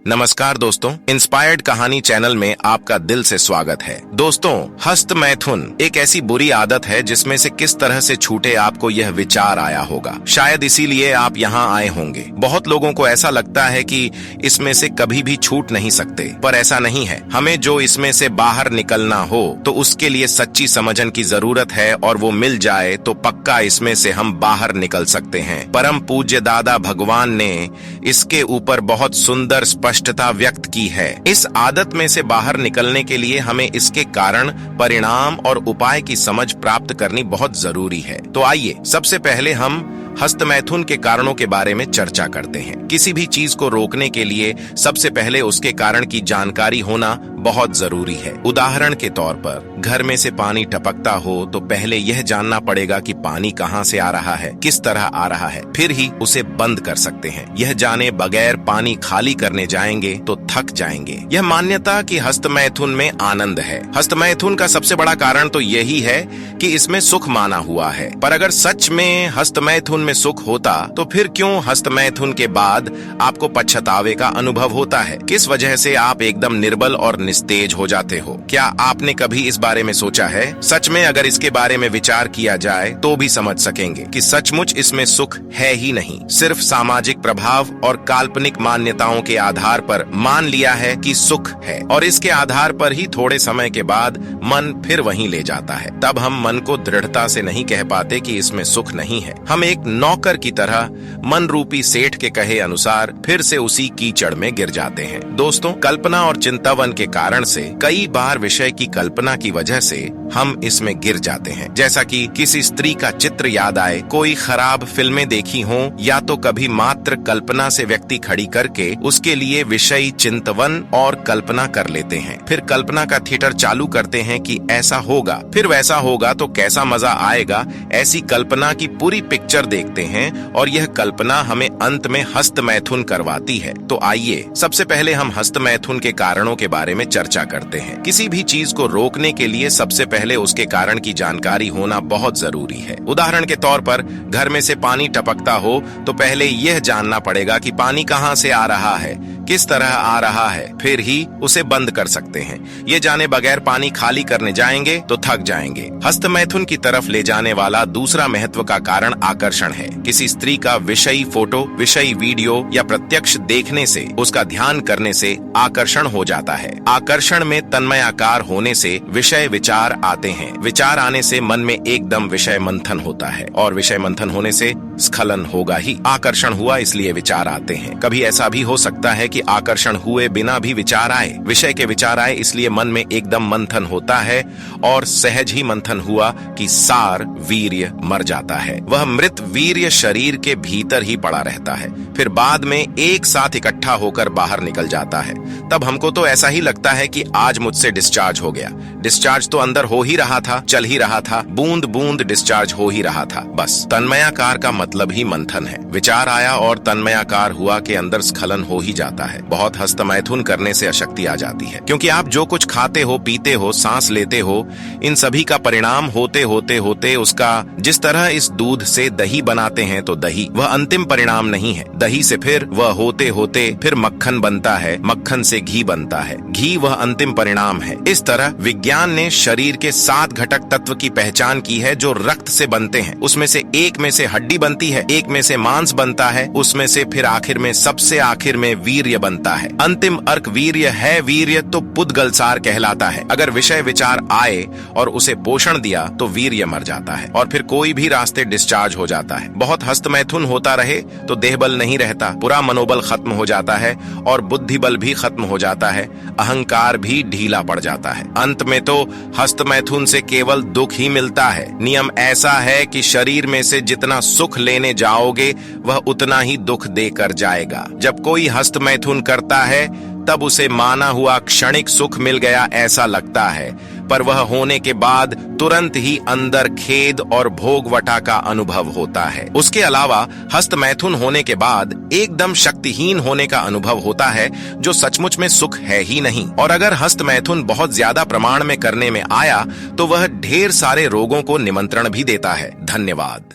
नमस्कार दोस्तों, इंस्पायर्ड कहानी चैनल में आपका दिल से स्वागत है। दोस्तों, हस्त मैथुन एक ऐसी बुरी आदत है जिसमें से किस तरह से छूटे आपको यह विचार आया होगा। शायद इसीलिए आप यहाँ आए होंगे। बहुत लोगों को ऐसा लगता है कि इसमें से कभी भी छूट नहीं सकते, पर ऐसा नहीं है। हमें जो इसमें से बाहर निकलना हो तो उसके लिए सच्ची समझन की जरूरत है, और वो मिल जाए तो पक्का इसमें से हम बाहर निकल सकते हैं। परम पूज्य दादा भगवान ने इसके ऊपर बहुत सुंदर स्पष्टता व्यक्त की है। इस आदत में से बाहर निकलने के लिए हमें इसके कारण, परिणाम और उपाय की समझ प्राप्त करनी बहुत जरूरी है। तो आइए सबसे पहले हम हस्त मैथुन के कारणों के बारे में चर्चा करते हैं। किसी भी चीज को रोकने के लिए सबसे पहले उसके कारण की जानकारी होना बहुत जरूरी है। उदाहरण के तौर पर घर में से पानी टपकता हो तो पहले यह जानना पड़ेगा कि पानी कहां से आ रहा है, किस तरह आ रहा है, फिर ही उसे बंद कर सकते हैं। यह जाने बगैर पानी खाली करने जाएंगे तो थक जाएंगे। यह मान्यता कि हस्त मैथुन में आनंद है। हस्त मैथुन का सबसे बड़ा कारण तो यही है कि इसमें सुख माना हुआ है। पर अगर सच में हस्त मैथुन में सुख होता तो फिर क्यों हस्त मैथुन के बाद आपको पछतावे का अनुभव होता है? किस वजह से आप एकदम निर्बल और निस्तेज हो जाते हो? क्या आपने कभी इस बारे में सोचा है? सच में अगर इसके बारे में विचार किया जाए तो भी समझ सकेंगे कि सचमुच इसमें सुख है ही नहीं। सिर्फ सामाजिक प्रभाव और काल्पनिक मान्यताओं के आधार पर मान लिया है कि सुख है, और इसके आधार पर ही थोड़े समय के बाद मन फिर वहीं ले जाता है। तब हम मन को दृढ़ता से नहीं कह पाते कि इसमें सुख नहीं है। हम एक नौकर की तरह मन रूपी सेठ के कहे अनुसार फिर से उसी कीचड़ में गिर जाते हैं। दोस्तों, कल्पना और चिंतावन के कारण से कई बार विषय की कल्पना की वजह से हम इसमें गिर जाते हैं। जैसा कि किसी स्त्री का चित्र याद आए, कोई खराब फिल्में देखी हो, या तो कभी मात्र कल्पना से व्यक्ति खड़ी करके उसके लिए विषय चिंतवन और कल्पना कर लेते हैं। फिर कल्पना का थिएटर चालू करते हैं कि ऐसा होगा, फिर वैसा होगा तो कैसा मजा आएगा। ऐसी कल्पना की पूरी पिक्चर देखते हैं और यह कल्पना हमें अंत में हस्त मैथुन करवाती है। तो आइए सबसे पहले हम हस्त मैथुन के कारणों के बारे में चर्चा करते हैं। किसी भी चीज को रोकने के लिए सबसे पहले उसके कारण की जानकारी होना बहुत जरूरी है। उदाहरण के तौर पर घर में से पानी टपकता हो तो पहले यह जानना पड़ेगा कि पानी कहां से आ रहा है, किस तरह आ रहा है, फिर ही उसे बंद कर सकते हैं। ये जाने बगैर पानी खाली करने जाएंगे तो थक जाएंगे। हस्त मैथुन की तरफ ले जाने वाला दूसरा महत्व का कारण आकर्षण है। किसी स्त्री का विषयी फोटो, विषयी वीडियो या प्रत्यक्ष देखने से, उसका ध्यान करने से आकर्षण हो जाता है। आकर्षण में तन्मयाकार होने से विषय विचार आते हैं। विचार आने से मन में एकदम विषय मंथन होता है, और विषय मंथन होने से स्खलन होगा ही। आकर्षण हुआ इसलिए विचार आते हैं। कभी ऐसा भी हो सकता है कि आकर्षण हुए बिना भी विचार आए, विषय के विचार आए, इसलिए मन में एकदम मंथन होता है, और सहज ही मंथन हुआ कि सार वीर्य मर जाता है। वह मृत वीर्य शरीर के भीतर ही पड़ा रहता है, फिर बाद में एक साथ इकट्ठा होकर बाहर निकल जाता है। तब हमको तो ऐसा ही लगता है कि आज मुझसे डिस्चार्ज हो गया। डिस्चार्ज तो अंदर हो ही रहा था, चल ही रहा था, बूंद बूंद डिस्चार्ज हो ही रहा था। बस तन्मयाकार का मतलब ही मंथन है। विचार आया और तन्मयाकार हुआ के अंदर स्खलन हो ही जाता है। बहुत हस्त मैथुन करने से अशक्ति आ जाती है, क्योंकि आप जो कुछ खाते हो, पीते हो, सांस लेते हो, इन सभी का परिणाम होते होते होते उसका, जिस तरह इस दूध से दही बनाते हैं तो दही वह अंतिम परिणाम नहीं है। दही से फिर वह होते होते फिर मक्खन बनता है, मक्खन से घी बनता है, घी वह अंतिम परिणाम है। इस तरह विज्ञान ने शरीर के 7 घटक तत्व की पहचान की है जो रक्त से बनते हैं। उसमें से एक में से हड्डी बनती है, एक में से मांस बनता है, उसमें से फिर आखिर में, सबसे आखिर में वीर्य बनता है। अंतिम अर्क वीर्य है। वीर्य तो पुद्गलसार कहलाता है। अगर विषय विचार आए और उसे पोषण दिया तो वीर्य मर जाता है, और फिर कोई भी रास्ते डिस्चार्ज हो जाता है। बहुत हस्त मैथुन होता रहे तो देह बल नहीं रहता, पूरा मनोबल खत्म हो जाता है, और बुद्धि बल भी खत्म हो जाता है, अहंकार भी ढीला पड़ जाता है। अंत में तो हस्त मैथुन से केवल दुख ही मिलता है। नियम ऐसा है कि शरीर में से जितना सुख लेने जाओगे वह उतना ही दुख देकर जाएगा। जब कोई हस्त मैथुन करता है तब उसे माना हुआ क्षणिक सुख मिल गया ऐसा लगता है, पर वह होने के बाद तुरंत ही अंदर खेद और भोगवटा का अनुभव होता है। उसके अलावा हस्त मैथुन होने के बाद एकदम शक्तिहीन होने का अनुभव होता है, जो सचमुच में सुख है ही नहीं। और अगर हस्त मैथुन बहुत ज्यादा प्रमाण में करने में आया तो वह ढेर सारे रोगों को निमंत्रण भी देता है। धन्यवाद।